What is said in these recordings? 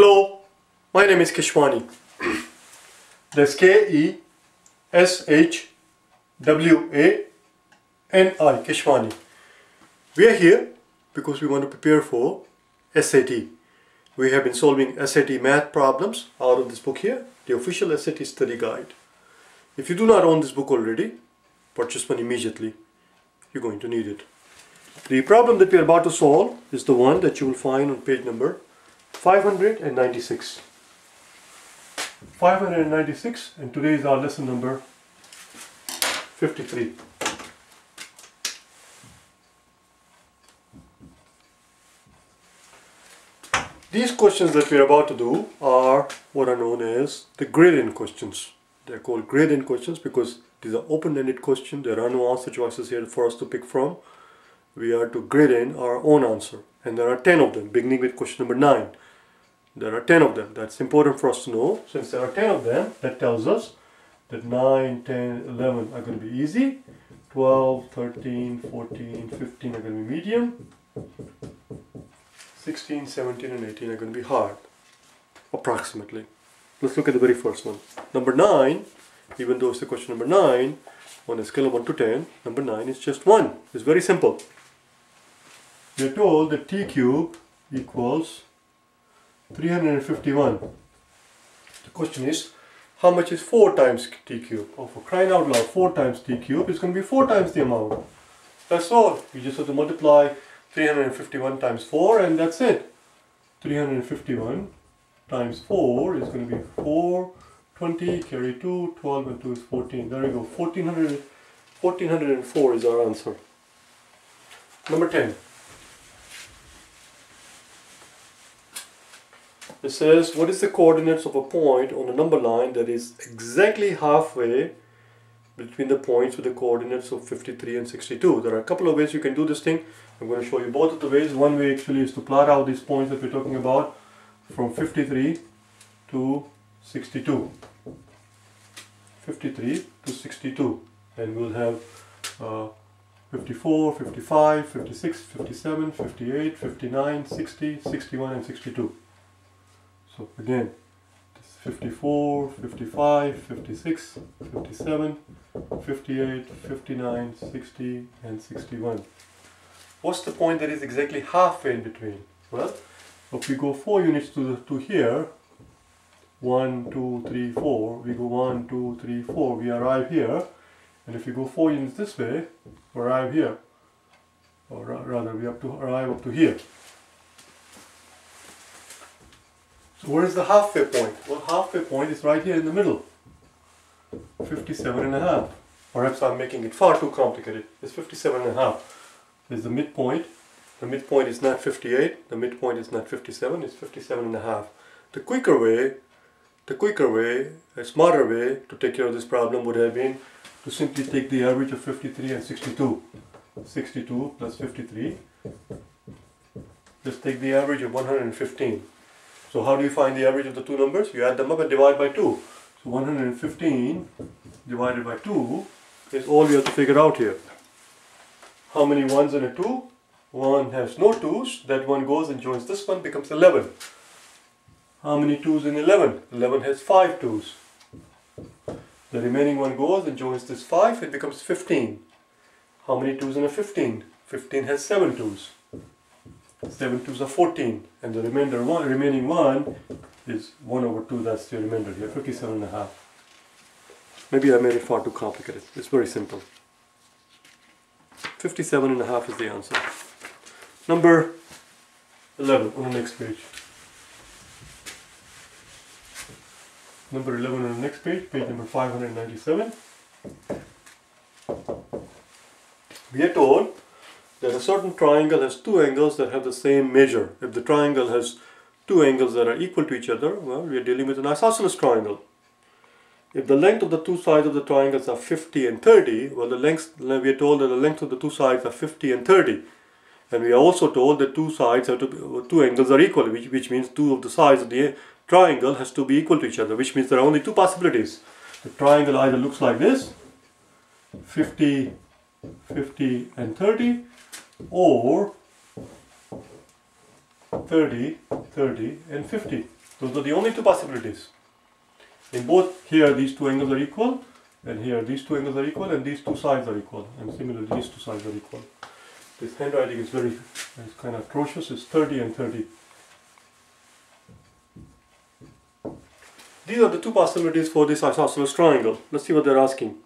Hello, my name is Keshwani. That's K-E-S-H-W-A-N-I, Keshwani. We are here because we want to prepare for SAT. We have been solving SAT math problems out of this book here, the official SAT study guide. If you do not own this book already, purchase one immediately. You're going to need it. The problem that we are about to solve is the one that you will find on page number 596. 596, and today is our lesson number 53. These questions that we are about to do are what are known as the grade-in questions. They are called grade-in questions because these are open-ended questions. There are no answer choices here for us to pick from. We are to grade in our own answer, and there are 10 of them, beginning with question number 9. There are 10 of them. That's important for us to know. Since there are 10 of them, that tells us that 9, 10, 11 are going to be easy, 12, 13, 14, 15 are going to be medium, 16, 17 and 18 are going to be hard, approximately. Let's look at the very first one. Number 9, even though it's the question number 9, on a scale of 1 to 10, number 9 is just 1. It's very simple. We are told that t cube equals 351. The question is, how much is 4 times t cube? Oh, for crying out loud, 4 times t cube is going to be 4 times the amount. That's all. You just have to multiply 351 times 4 and that's it. 351 times 4 is going to be 4, 20, carry 2, 12 and 2 is 14. There we go. 1404 is our answer. Number 10. It says, what is the coordinates of a point on a number line that is exactly halfway between the points with the coordinates of 53 and 62? There are a couple of ways you can do this thing. I'm going to show you both of the ways. One way actually is to plot out these points that we're talking about from 53 to 62. 53 to 62. And we'll have 54, 55, 56, 57, 58, 59, 60, 61 and 62. So again, this is 54, 55, 56, 57, 58, 59, 60 and 61. What's the point that is exactly halfway in between? Well, if we go 4 units to here, 1, 2, 3, 4, we go 1, 2, 3, 4, we arrive here. And if we go 4 units this way, we arrive here. Or rather, we have to arrive up to here. So where is the halfway point? Well, halfway point is right here in the middle. 57.5. Perhaps I'm making it far too complicated. It's 57.5. Is the midpoint. The midpoint is not 58. The midpoint is not 57. It's 57.5. The quicker way, a smarter way to take care of this problem would have been to simply take the average of 53 and 62. 62 plus 53. Just take the average of 115. So how do you find the average of the two numbers? You add them up and divide by 2. So 115 divided by 2 is all you have to figure out here. How many 1s and a 2? 1 has no 2s. That one goes and joins this one, becomes 11. How many 2s in 11? 11 has 5 2s. The remaining one goes and joins this 5, it becomes 15. How many 2s in a 15? 15 has 7 2s. 7 2s are 14, and the remaining one is 1 over 2, that's the remainder here, 57.5. Maybe I made it far too complicated. It's very simple. 57.5 is the answer. Number 11 on the next page. Number 11 on the next page, page number 597. We are told that a certain triangle has 2 angles that have the same measure. If the triangle has 2 angles that are equal to each other, well, we are dealing with an isosceles triangle. If the length of the 2 sides of the triangles are 50 and 30, well, we are told that the length of the 2 sides are 50 and 30. And we are also told that 2 angles are equal, which means 2 of the sides of the triangle has to be equal to each other, which means there are only 2 possibilities. The triangle either looks like this, 50, 50 and 30, or 30, 30 and 50. Those are the only two possibilities. In both, here these two angles are equal, and here these two angles are equal, and these two sides are equal, and similarly these two sides are equal. This handwriting is it's kind of atrocious. It's 30 and 30. These are the two possibilities for this isosceles triangle. Let's see what they're asking.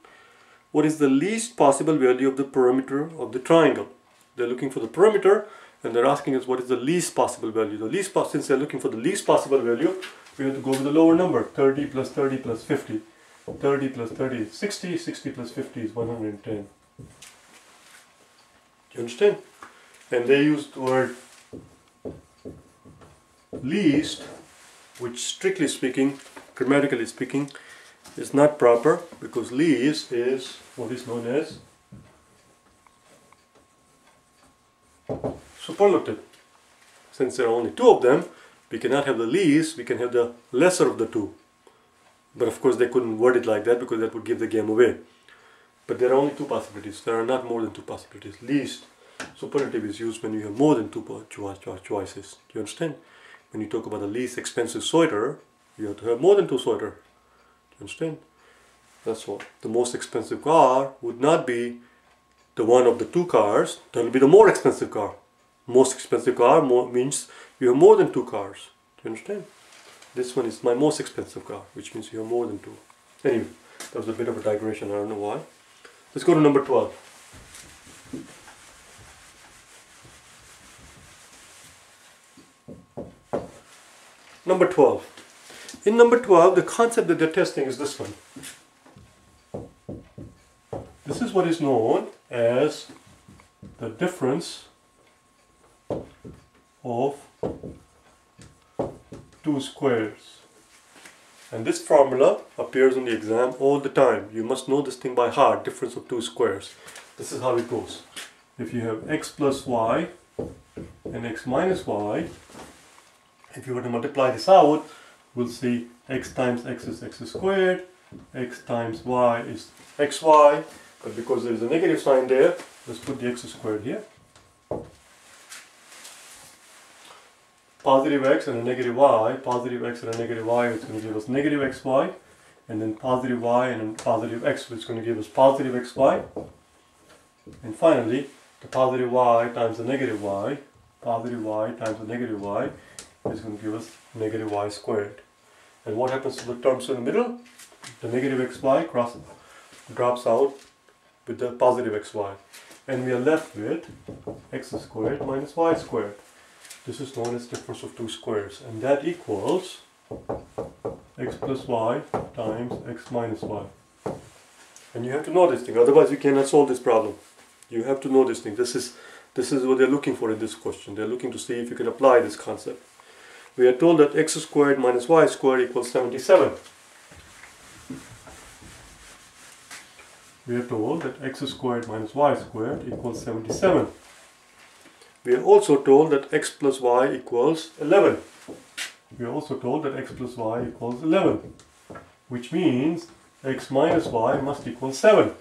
What is the least possible value of the perimeter of the triangle? They're looking for the perimeter, and they're asking us what is the least possible value. Since they're looking for the least possible value, we have to go with the lower number. 30 plus 30 plus 50. 30 plus 30 is 60. 60 plus 50 is 110. Do you understand? And they used the word least, which strictly speaking, grammatically speaking, is not proper, because least is what is known as superlative. Since there are only two of them, we cannot have the least, we can have the lesser of the two. But of course they couldn't word it like that, because that would give the game away. But there are only two possibilities. There are not more than two possibilities. Least superlative is used when you have more than two choices. Do you understand? When you talk about the least expensive sweater, you have to have more than two sweaters. Do you understand? That's all. The most expensive car would not be the one of the two cars. That will be the more expensive car. Most expensive car means you have more than two cars. Do you understand? This one is my most expensive car, which means you have more than two. Anyway, that was a bit of a digression. I don't know why. Let's go to number 12. Number 12. In number 12, the concept that they're testing is this one. This is what is known as the difference of two squares. And this formula appears in the exam all the time. You must know this thing by heart, difference of two squares. This is how it goes. If you have x plus y and x minus y, if you were to multiply this out, we'll see x times x is x squared, x times y is xy, but because there is a negative sign there, let's put the x squared here. Positive x and a negative y, positive x and a negative y, it's going to give us negative xy, and then positive y and then positive x, which is going to give us positive xy. And finally, the positive y times the negative y, positive y times the negative y, is going to give us negative y squared. And what happens to the terms in the middle? The negative xy drops out with the positive xy. And we are left with x squared minus y squared. This is known as difference of two squares. And that equals x plus y times x minus y. And you have to know this thing, otherwise you cannot solve this problem. You have to know this thing. This is what they're looking for in this question. They're looking to see if you can apply this concept. We are told that x squared minus y squared equals 77. We are told that x squared minus y squared equals 77. We are also told that x plus y equals 11. We are also told that x plus y equals 11, which means x minus y must equal 7.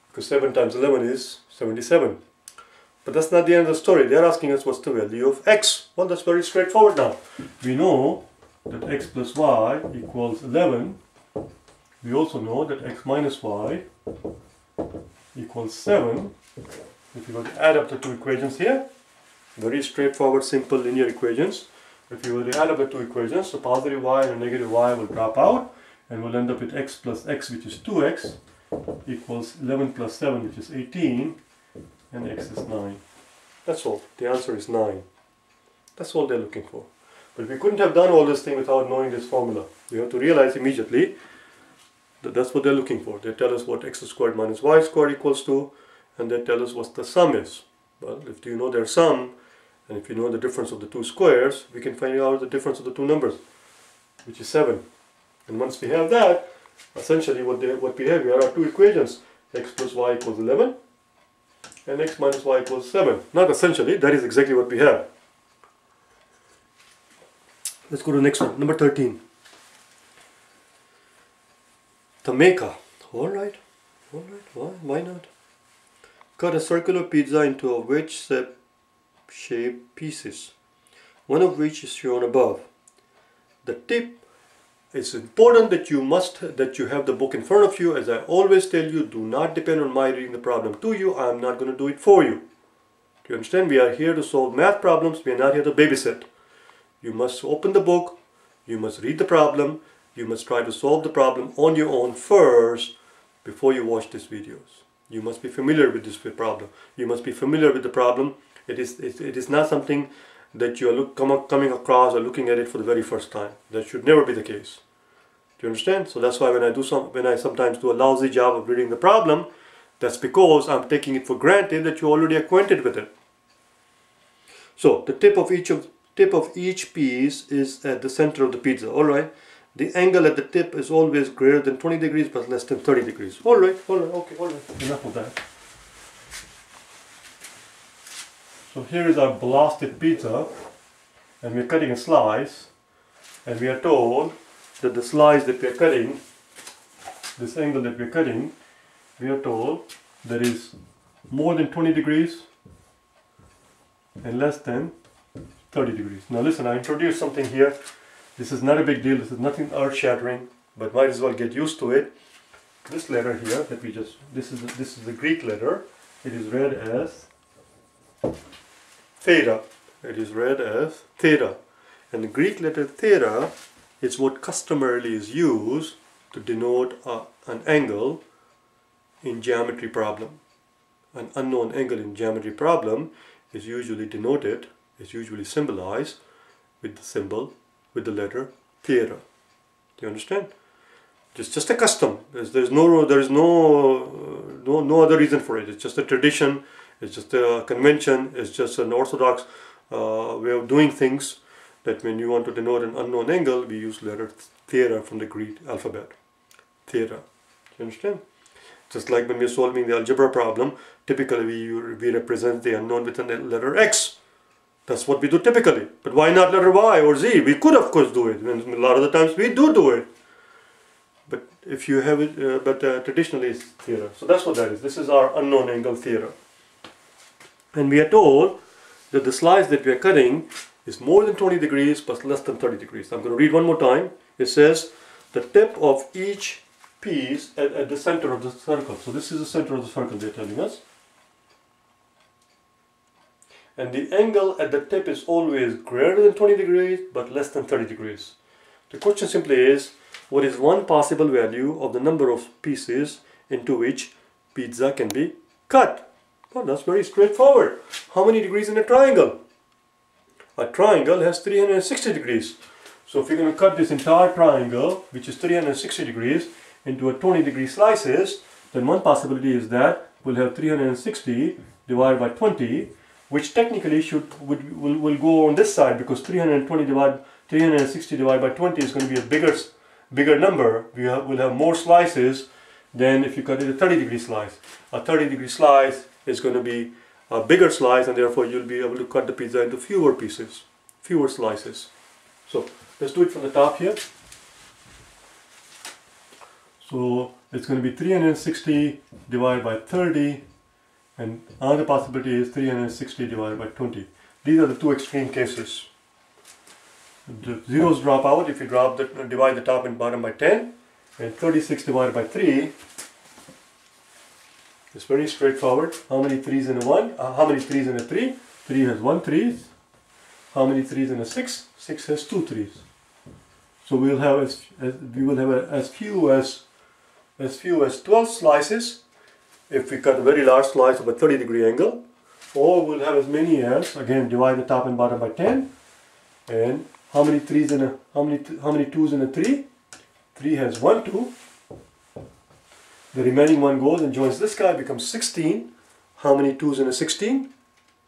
Because 7 times 11 is 77. But that's not the end of the story. They're asking us what's the value of x. Well, that's very straightforward now. We know that x plus y equals 11. We also know that x minus y equals 7. If you were to add up the two equations here, very straightforward, simple linear equations. If you were to add up the two equations, the positive y and the negative y will drop out, and we'll end up with x plus x, which is 2x, equals 11 plus 7, which is 18, and x is 9. That's all. The answer is 9. That's all they're looking for. But we couldn't have done all this thing without knowing this formula. You have to realize immediately that that's what they're looking for. They tell us what x squared minus y squared equals to, and they tell us what the sum is. Well, if you know their sum, and if you know the difference of the two squares, we can find out the difference of the two numbers, which is 7. And once we have that, essentially what we have here are two equations. X plus y equals 11, and x minus y equals 7. Not essentially, that is exactly what we have. Let's go to the next one, number 13. Tameka. Alright, why not? Cut a circular pizza into a wedge-shaped pieces, one of which is shown above. the tip, it's important that you have the book in front of you. As I always tell you, do not depend on my reading the problem to you. I'm not going to do it for you. Do you understand? We are here to solve math problems. We are not here to babysit. You must open the book. You must read the problem. You must try to solve the problem on your own first before you watch these videos. You must be familiar with this problem. You must be familiar with the problem. It is not something that you are coming across or looking at it for the very first time. That should never be the case. Do you understand? So that's why when I sometimes do a lousy job of reading the problem, that's because I'm taking it for granted that you're already acquainted with it. So the tip of each piece is at the center of the pizza. All right. The angle at the tip is always greater than 20 degrees but less than 30 degrees. All right. Okay. All right. Enough of that. So here is our blasted pizza, and we're cutting a slice, and we are told that the slice that we are cutting, this angle that we are cutting, we are told that is more than 20 degrees and less than 30 degrees. Now listen, I introduced something here. This is not a big deal. This is nothing earth-shattering, but might as well get used to it. This letter here that we just, this is the Greek letter. It is read as theta. It is read as theta. And the Greek letter theta is what customarily is used to denote an angle in geometry problem. An unknown angle in geometry problem is usually denoted, is usually symbolized with the symbol, with the letter theta. Do you understand? It's just a custom. There's no other reason for it. It's just a tradition. It's just a convention. It's just an orthodox way of doing things, that when you want to denote an unknown angle, we use letter theta from the Greek alphabet. Theta. Do you understand? Just like when we're solving the algebra problem, typically we represent the unknown with a letter X. That's what we do typically. But why not letter Y or Z? We could of course do it. And a lot of the times we do it. But if you have it, traditionally it's theta. So that's what that is. This is our unknown angle theta. And we are told that the slice that we are cutting is more than 20 degrees but less than 30 degrees. I'm going to read one more time. It says the tip of each piece at the center of the circle. So this is the center of the circle they're telling us. And the angle at the tip is always greater than 20 degrees but less than 30 degrees. The question simply is, what is one possible value of the number of pieces into which pizza can be cut? Well, that's very straightforward. How many degrees in a triangle? A triangle has 360 degrees. So if you're going to cut this entire triangle, which is 360 degrees, into a 20-degree slices, then one possibility is that we'll have 360 divided by 20, which technically will go on this side, because 360 divided by 20 is going to be a bigger number. We'll have more slices than if you cut it a 30-degree slice. A 30-degree slice is going to be a bigger slice, and therefore you'll be able to cut the pizza into fewer pieces, fewer slices. So let's do it from the top here. So it's going to be 360 divided by 30, and another possibility is 360 divided by 20. These are the two extreme cases. The zeros drop out if you divide the top and bottom by 10, and 36 divided by 3. It's very straightforward. How many 3's in a 1? How many 3's in a 3? 3 has 1 3. How many 3's in a 6? 6 has 2 3's. So we will have as few as 12 slices if we cut a very large slice of a 30-degree angle, or we'll have as many as, again, divide the top and bottom by 10. And how many 3's in a how many 2's in a 3? 3 has 1 2. The remaining one goes and joins this guy, becomes 16. How many 2's in a 16?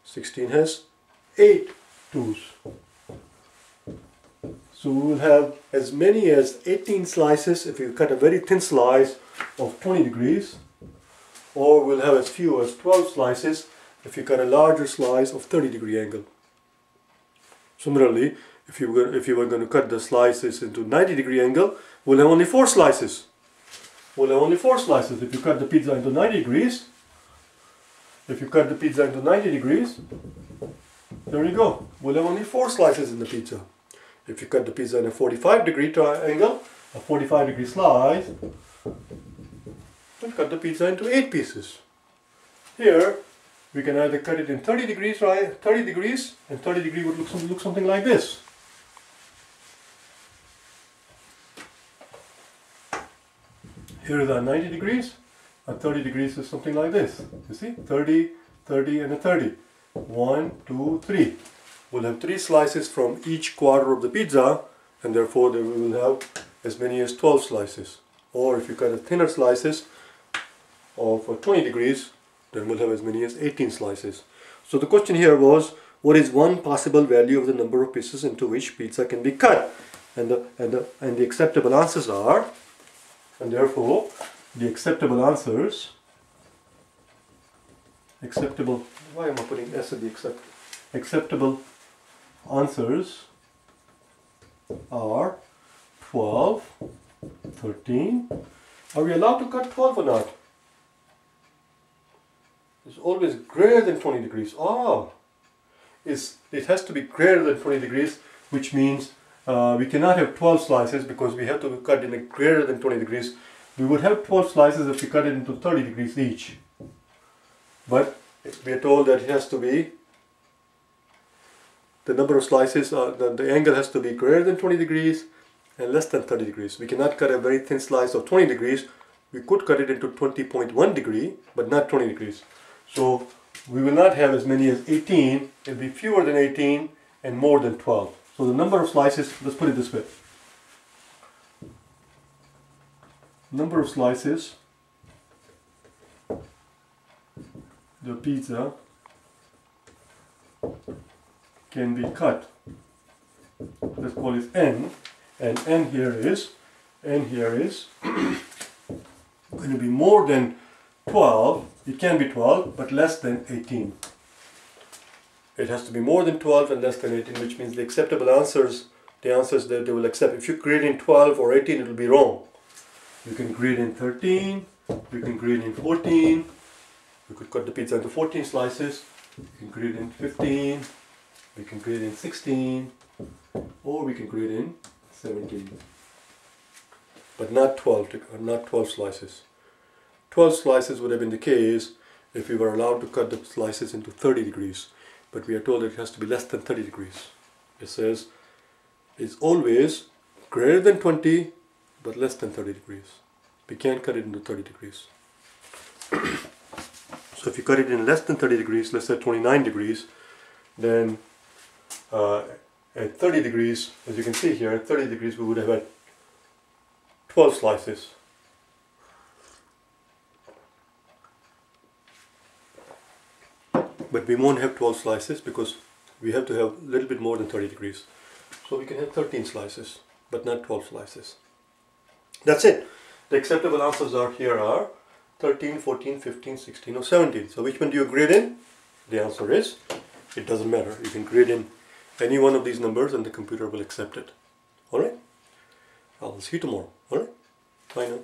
16 has 8 2's. So we will have as many as 18 slices if you cut a very thin slice of 20 degrees, or we'll have as few as 12 slices if you cut a larger slice of 30-degree angle. Similarly, if you were going to cut the slices into 90-degree angle, we'll have only 4 slices. We'll have only 4 slices. If you cut the pizza into 90 degrees, there you go. We'll have only 4 slices in the pizza. If you cut the pizza in a 45-degree triangle, a 45-degree slice, we'll cut the pizza into 8 pieces. Here, we can either cut it in 30 degrees, right? 30 degrees, and 30 degree would look something like this. Here is our 90 degrees, and 30 degrees is something like this. You see, 30, 30, and a 30. 1, 2, 3. We'll have 3 slices from each quarter of the pizza, and therefore we will have as many as 12 slices. Or if you cut a thinner slices of 20 degrees, then we'll have as many as 18 slices. So the question here was, what is one possible value of the number of pieces into which pizza can be cut? And the acceptable answers are, and therefore the acceptable answers, why am I putting S at the acceptable answers are 12, 13. Are we allowed to cut 12 or not? It's always greater than 20 degrees. It has to be greater than 20 degrees, which means we cannot have 12 slices because we have to cut in a greater than 20 degrees. We would have 12 slices if we cut it into 30 degrees each. But we are told that it has to be, the number of slices, the angle has to be greater than 20 degrees and less than 30 degrees. We cannot cut a very thin slice of 20 degrees. We could cut it into 20.1 degree, but not 20 degrees. So we will not have as many as 18. It will be fewer than 18 and more than 12. So the number of slices, let's put it this way. Number of slices the pizza can be cut. Let's call it n, and n here is going to be more than 12. It can be 12, but less than 18. It has to be more than 12 and less than 18, which means the acceptable answers, the answers that they will accept. If you create in 12 or 18, it will be wrong. You can create in 13, you can create in 14, you could cut the pizza into 14 slices, you can create in 15, we can create in 16, or we can create in 17. But not 12 slices. 12 slices would have been the case if we were allowed to cut the slices into 30 degrees. But we are told that it has to be less than 30 degrees. It says it's always greater than 20 but less than 30 degrees. We can't cut it into 30 degrees. So if you cut it in less than 30 degrees, let's say 29 degrees, then at 30 degrees, as you can see here, at 30 degrees we would have had 12 slices. But we won't have 12 slices because we have to have a little bit more than 30 degrees. So we can have 13 slices, but not 12 slices. That's it. The acceptable answers are 13, 14, 15, 16 or 17. So which one do you grade in? The answer is, it doesn't matter. You can grade in any one of these numbers and the computer will accept it. Alright? I'll see you tomorrow. Alright? Bye now.